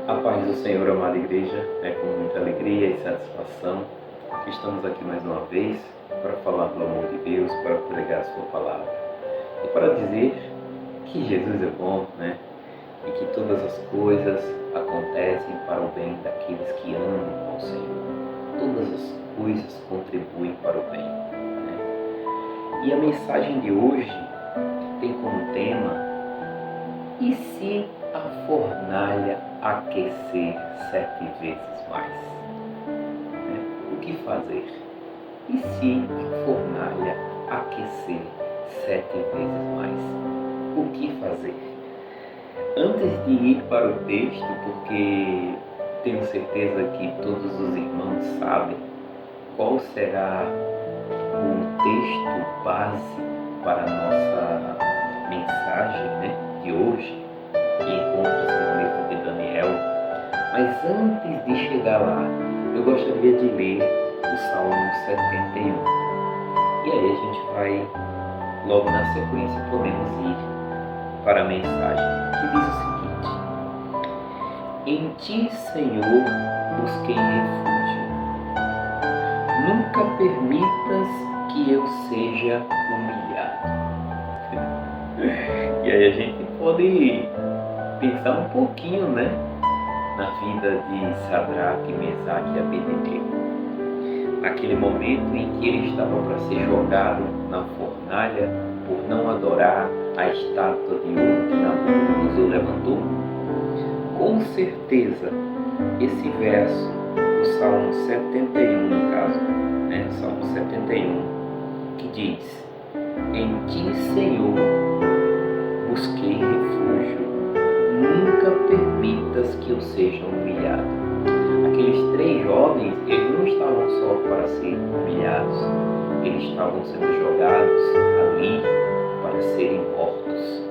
A paz do Senhor, amada igreja, é com muita alegria e satisfação que estamos aqui mais uma vez para falar do amor de Deus, para pregar a sua palavra e para dizer que Jesus é bom, E que todas as coisas acontecem para o bem daqueles que amam ao Senhor. Todas as coisas contribuem para o bem, E a mensagem de hoje tem como tema: e se a fornalha aquecer 7 vezes mais? O que fazer? E se a fornalha aquecer 7 vezes mais? O que fazer? Antes de ir para o texto, porque tenho certeza que todos os irmãos sabem qual será o texto base para a nossa mensagem de hoje, que encontra-se no livro de Daniel. Mas antes de chegar lá, eu gostaria de ler o Salmo 71. E aí a gente vai, logo na sequência, podemos ir para a mensagem, que diz o seguinte: em ti, Senhor, busquei refúgio. Nunca permitas que eu seja humilhado. E aí a gente pode pensar um pouquinho, na vida de Sadraque, Mesaque e Abednego. Naquele momento em que ele estava para ser jogado na fornalha por não adorar a estátua de ouro que Nabucodonosor levantou, com certeza esse verso, o Salmo 71 no caso, Salmo 71, que diz: em ti, Senhor, busquei refúgio, nunca permitas que eu seja humilhado. Aqueles 3 jovens, eles não estavam só para ser humilhados, eles estavam sendo jogados ali para serem mortos.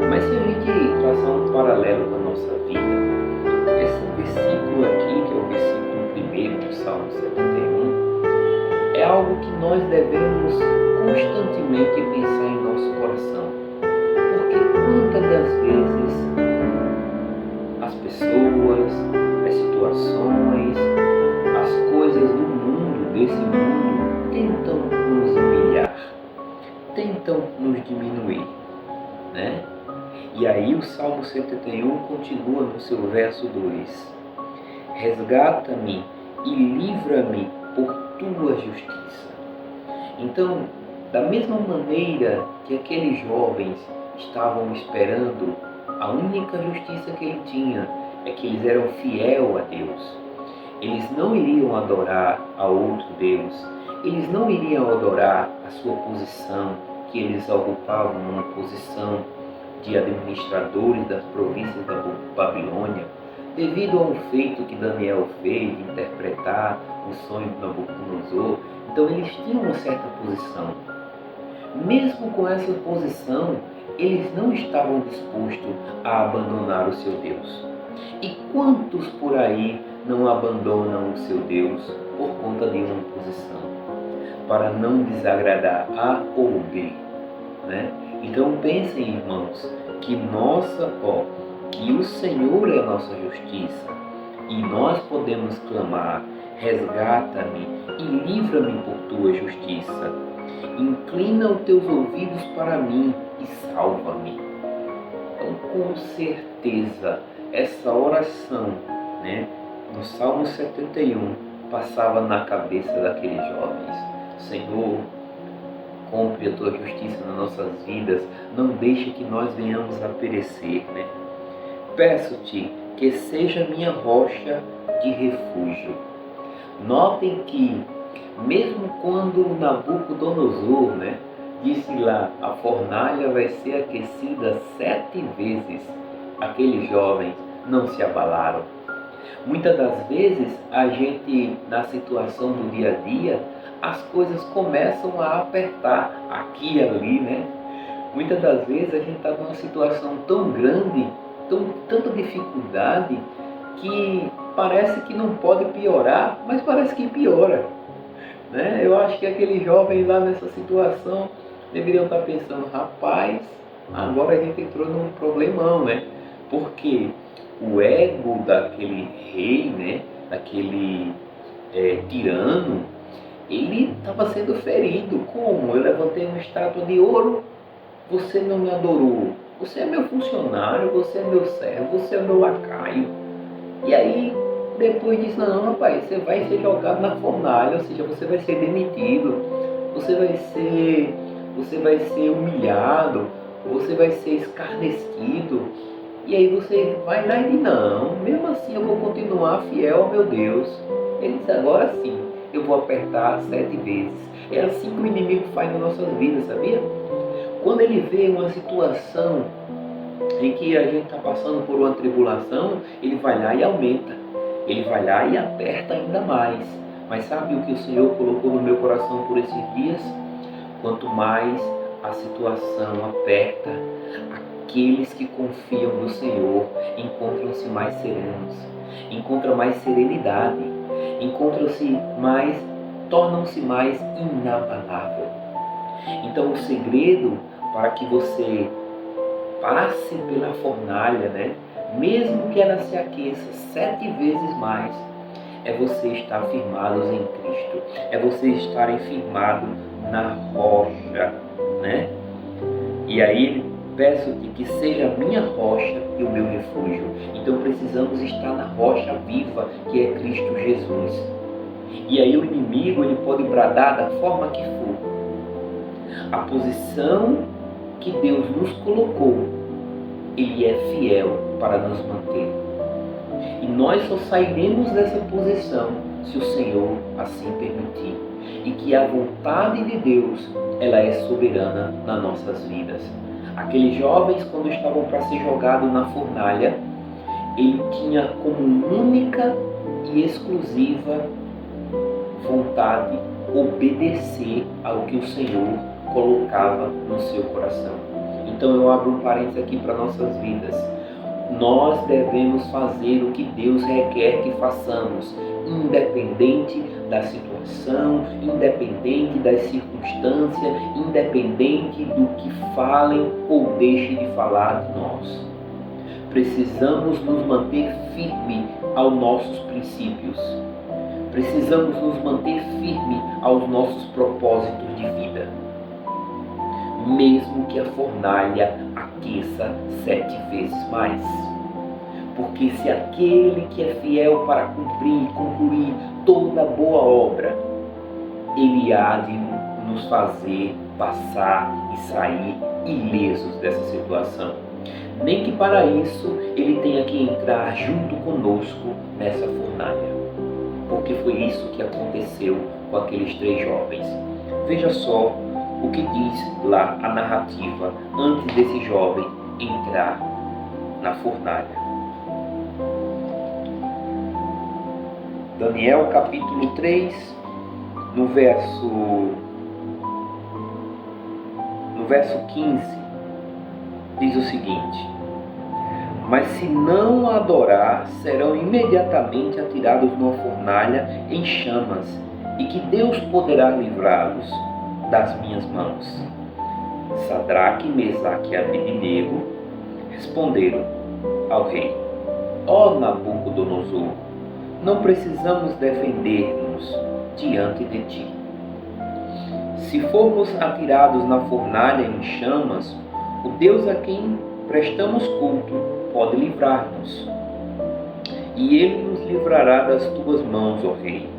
Mas se a gente traçar um paralelo com a nossa vida, esse versículo aqui, que é o versículo 1 do Salmo 71, é algo que nós devemos constantemente pensar em nosso coração. Porque quantas das vezes as pessoas, as situações, as coisas do mundo, desse mundo, tentam nos humilhar, tentam nos diminuir, E aí o Salmo 71 continua no seu verso 2: resgata-me e livra-me por tua justiça. Então, da mesma maneira que aqueles jovens estavam esperando, a única justiça que ele tinha é que eles eram fiel a Deus. Eles não iriam adorar a outro Deus. Eles não iriam adorar a sua posição, que eles ocupavam uma posição de administradores das províncias da Babilônia, devido a um feito que Daniel fez de interpretar o sonho de Nabucodonosor. Então eles tinham uma certa posição. Mesmo com essa posição, eles não estavam dispostos a abandonar o seu Deus. E quantos por aí não abandonam o seu Deus por conta de uma posição, para não desagradar A ou B, Então pensem, irmãos, que que o Senhor é a nossa justiça, e nós podemos clamar: resgata-me e livra-me por tua justiça. Inclina os teus ouvidos para mim e salva-me. Então, com certeza, essa oração, no Salmo 71, passava na cabeça daqueles jovens: Senhor, cumpre a tua justiça nas nossas vidas, não deixe que nós venhamos a perecer, Peço-te que seja minha rocha de refúgio. Notem que, mesmo quando Nabucodonosor, disse lá, a fornalha vai ser aquecida 7 vezes, aqueles jovens não se abalaram. Muitas das vezes, a gente, na situação do dia a dia, as coisas começam a apertar aqui e ali, Muitas das vezes a gente está numa situação tão grande, tanta dificuldade, que parece que não pode piorar, mas parece que piora. Eu acho que aqueles jovens lá nessa situação deveriam estar pensando: rapaz, agora a gente entrou num problemão, Porque o ego daquele rei, né, daquele tirano, ele estava sendo ferido. Como? Eu levantei uma estátua de ouro, você não me adorou. Você é meu funcionário, você é meu servo, você é meu lacaio. E aí, depois disse, não, rapaz, você vai ser jogado na fornalha, ou seja, você vai ser demitido, você vai ser humilhado, você vai ser escarnecido. E aí você vai lá e diz, não, mesmo assim eu vou continuar fiel ao meu Deus. Ele diz, agora sim, eu vou apertar 7 vezes. É assim que o inimigo faz nas nossas vidas, sabia? Quando ele vê uma situação em que a gente está passando por uma tribulação, ele vai lá e aumenta. Ele vai lá e aperta ainda mais. Mas sabe o que o Senhor colocou no meu coração por esses dias? Quanto mais a situação aperta, aqueles que confiam no Senhor encontram-se mais serenos, encontram mais serenidade, tornam-se mais inabalável. Então o segredo para que você passe pela fornalha, né, mesmo que ela se aqueça 7 vezes mais, é você estar firmado em Cristo, é você estar firmado na rocha, né? E aí peço-te que seja a minha rocha e o meu refúgio. Então precisamos estar na rocha viva que é Cristo Jesus. E aí o inimigo ele pode bradar da forma que for. A posição que Deus nos colocou, Ele é fiel para nos manter. E nós só sairemos dessa posição se o Senhor assim permitir. E que a vontade de Deus, ela é soberana nas nossas vidas. Aqueles jovens, quando estavam para ser jogados na fornalha, ele tinha como única e exclusiva vontade obedecer ao que o Senhor colocava no seu coração. Então eu abro um parênteses aqui para nossas vidas. Nós devemos fazer o que Deus requer que façamos, independente da situação, independente das circunstâncias, independente do que falem ou deixem de falar de nós. Precisamos nos manter firmes aos nossos princípios. Precisamos nos manter firmes aos nossos propósitos de vida. Mesmo que a fornalha aqueça 7 vezes mais. Porque se aquele que é fiel para cumprir e concluir toda boa obra, ele há de nos fazer passar e sair ilesos dessa situação. Nem que para isso ele tenha que entrar junto conosco nessa fornalha. Porque foi isso que aconteceu com aqueles 3 jovens. Veja só o que diz lá a narrativa antes desse jovem entrar na fornalha. Daniel capítulo 3, no verso 15, diz o seguinte: mas se não a adorar, serão imediatamente atirados numa fornalha em chamas, e que Deus poderá livrá-los das minhas mãos. Sadraque, Mesaque e Abednego responderam ao rei: ó Nabucodonosor, não precisamos defender-nos diante de ti. Se formos atirados na fornalha em chamas, o Deus a quem prestamos culto pode livrar-nos. E ele nos livrará das tuas mãos, ó rei.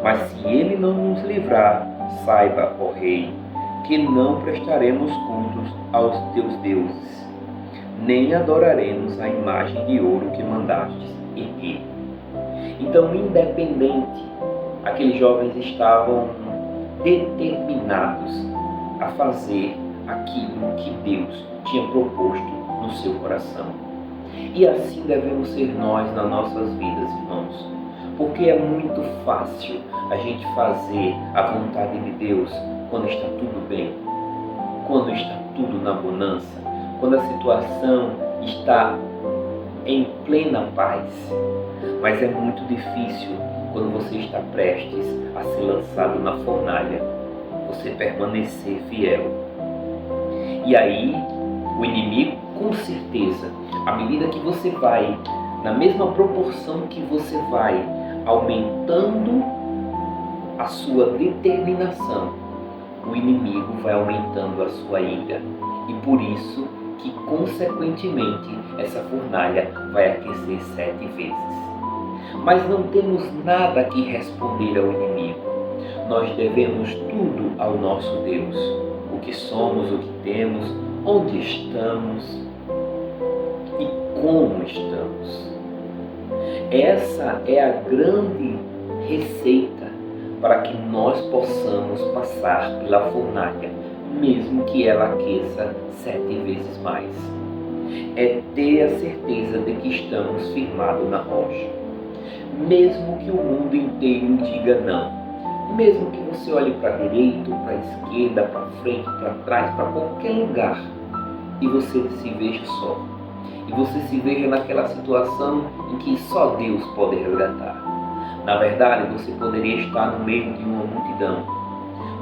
Mas se ele não nos livrar, saiba, ó rei, que não prestaremos cultos aos teus deuses, nem adoraremos a imagem de ouro que mandastes erguer. Então, independente, aqueles jovens estavam determinados a fazer aquilo que Deus tinha proposto no seu coração. E assim devemos ser nós nas nossas vidas, irmãos. Porque é muito fácil a gente fazer a vontade de Deus quando está tudo bem, quando está tudo na bonança, quando a situação está em plena paz. Mas é muito difícil quando você está prestes a ser lançado na fornalha, você permanecer fiel. E aí, o inimigo, com certeza, à medida que você vai na mesma proporção que você vai aumentando a sua determinação, o inimigo vai aumentando a sua ira. E por isso que, consequentemente, essa fornalha vai aquecer 7 vezes. Mas não temos nada que responder ao inimigo. Nós devemos tudo ao nosso Deus. O que somos, o que temos, onde estamos e como estamos. Essa é a grande receita para que nós possamos passar pela fornalha, mesmo que ela aqueça 7 vezes mais. É ter a certeza de que estamos firmados na rocha. Mesmo que o mundo inteiro diga não. Mesmo que você olhe para a direita, para a esquerda, para frente, para trás, para qualquer lugar, e você se veja só. E você se veja naquela situação em que só Deus pode resgatar. Na verdade, você poderia estar no meio de uma multidão.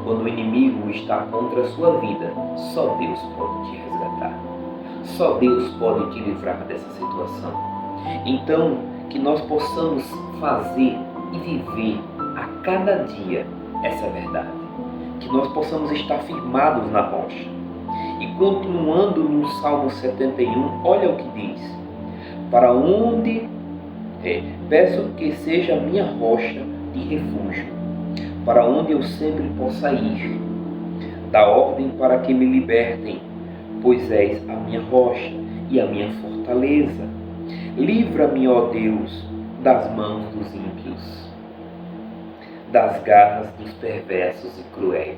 Quando o inimigo está contra a sua vida, só Deus pode te resgatar. Só Deus pode te livrar dessa situação. Então, que nós possamos fazer e viver a cada dia essa verdade. Que nós possamos estar firmados na rocha. E continuando no Salmo 71, olha o que diz. Para onde peço que seja a minha rocha de refúgio, para onde eu sempre possa ir. Dá ordem para que me libertem, pois és a minha rocha e a minha fortaleza. Livra-me, ó Deus, das mãos dos ímpios, das garras dos perversos e cruéis.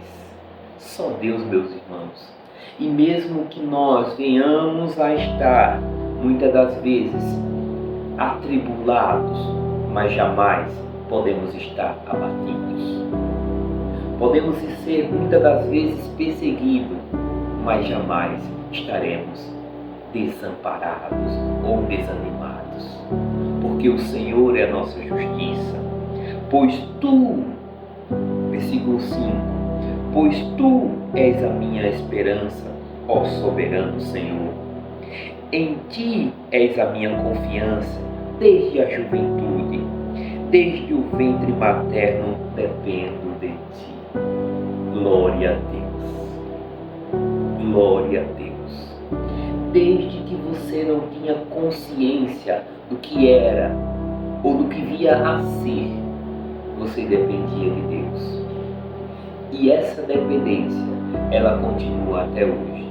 Só Deus, meus irmãos. E mesmo que nós venhamos a estar, muitas das vezes, atribulados, mas jamais podemos estar abatidos. Podemos ser muitas das vezes perseguidos, mas jamais estaremos desamparados ou desanimados, porque o Senhor é a nossa justiça. Pois tu, versículo 5, pois tu és a minha esperança, ó soberano Senhor. Em ti és a minha confiança desde a juventude, desde o ventre materno dependo de ti. Glória a Deus. Glória a Deus. Desde que você não tinha consciência do que era ou do que via a ser, você dependia de Deus. E essa dependência, ela continua até hoje.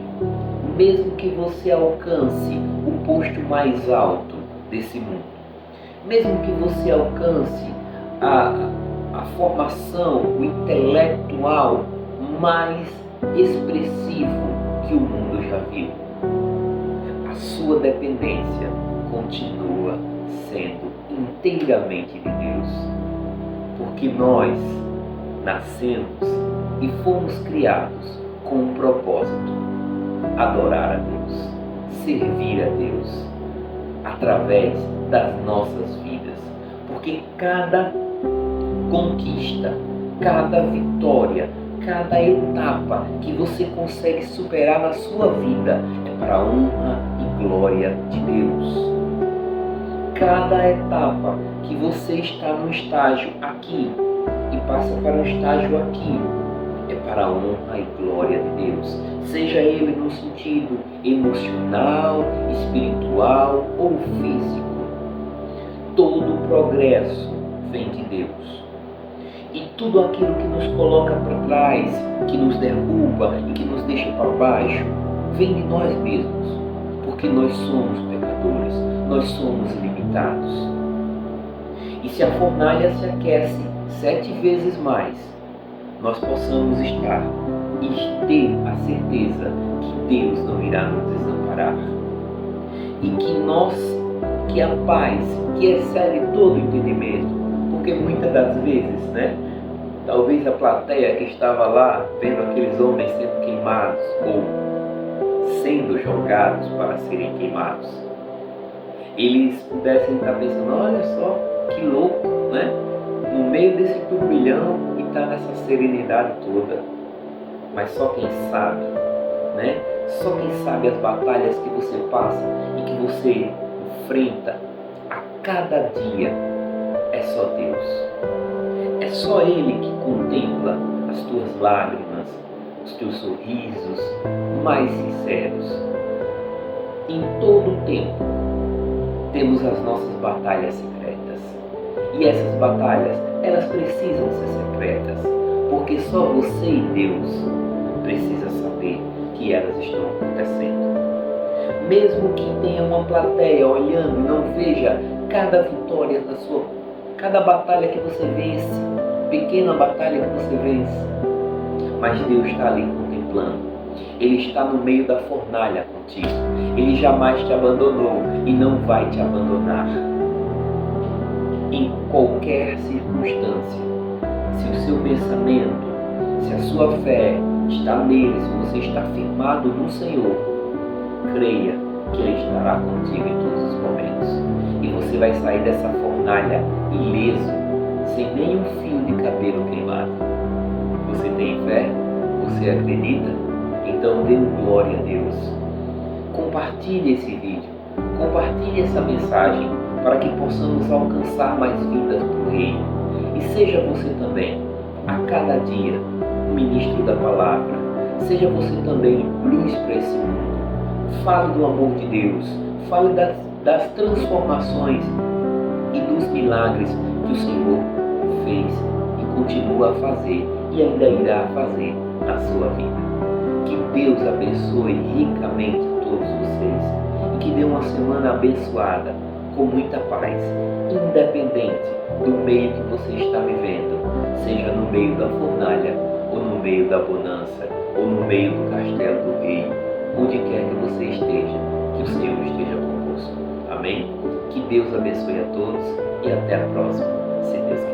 Mesmo que você alcance o posto mais alto desse mundo, mesmo que você alcance a formação, o intelectual mais expressivo que o mundo já viu, a sua dependência continua sendo inteiramente de Deus, porque nós nascemos e fomos criados com um propósito: adorar a Deus, servir a Deus através das nossas vidas, porque cada conquista, cada vitória, cada etapa que você consegue superar na sua vida é para a honra e glória de Deus. Cada etapa que você está no estágio aqui e passa para um estágio aqui é para a honra e glória de Deus, seja ele no sentido emocional, espiritual ou físico. Todo o progresso vem de Deus. E tudo aquilo que nos coloca para trás, que nos derruba e que nos deixa para baixo, vem de nós mesmos, porque nós somos pecadores, nós somos limitados. E se a fornalha se aquece 7 vezes mais, nós possamos estar e ter a certeza que Deus não irá nos desamparar. E que a paz, que excede todo o entendimento, porque muitas das vezes, talvez a plateia que estava lá, vendo aqueles homens sendo queimados ou sendo jogados para serem queimados, eles pudessem estar pensando: olha só, que louco, no meio desse turbilhão e está nessa serenidade toda. Mas só quem sabe, Só quem sabe as batalhas que você passa e que você enfrenta a cada dia é só Deus. É só Ele que contempla as tuas lágrimas, os teus sorrisos mais sinceros. Em todo o tempo, temos as nossas batalhas secretas. E essas batalhas, elas precisam ser secretas, porque só você e Deus precisam saber que elas estão acontecendo. Mesmo que tenha uma plateia olhando e não veja cada vitória da sua, cada batalha que você vence, pequena batalha que você vence, mas Deus está ali contemplando. Ele está no meio da fornalha contigo. Ele jamais te abandonou e não vai te abandonar. Em qualquer circunstância, se o seu pensamento, se a sua fé está nele, se você está firmado no Senhor, creia que Ele estará contigo em todos os momentos. E você vai sair dessa fornalha ileso, sem nenhum fio de cabelo queimado. Você tem fé? Você acredita? Então dê glória a Deus. Compartilhe esse vídeo, compartilhe essa mensagem para que possamos alcançar mais vidas para o reino. E seja você também, a cada dia, um ministro da palavra. Seja você também luz para esse mundo. Fale do amor de Deus, fale das transformações e dos milagres que o Senhor fez e continua a fazer e ainda irá fazer na sua vida. Que Deus abençoe ricamente todos vocês e que dê uma semana abençoada com muita paz, independente do meio que você está vivendo, seja no meio da fornalha, ou no meio da bonança, ou no meio do castelo do rei, onde quer que você esteja, que o Senhor esteja convosco. Amém? Que Deus abençoe a todos e até a próxima, se Deus quiser.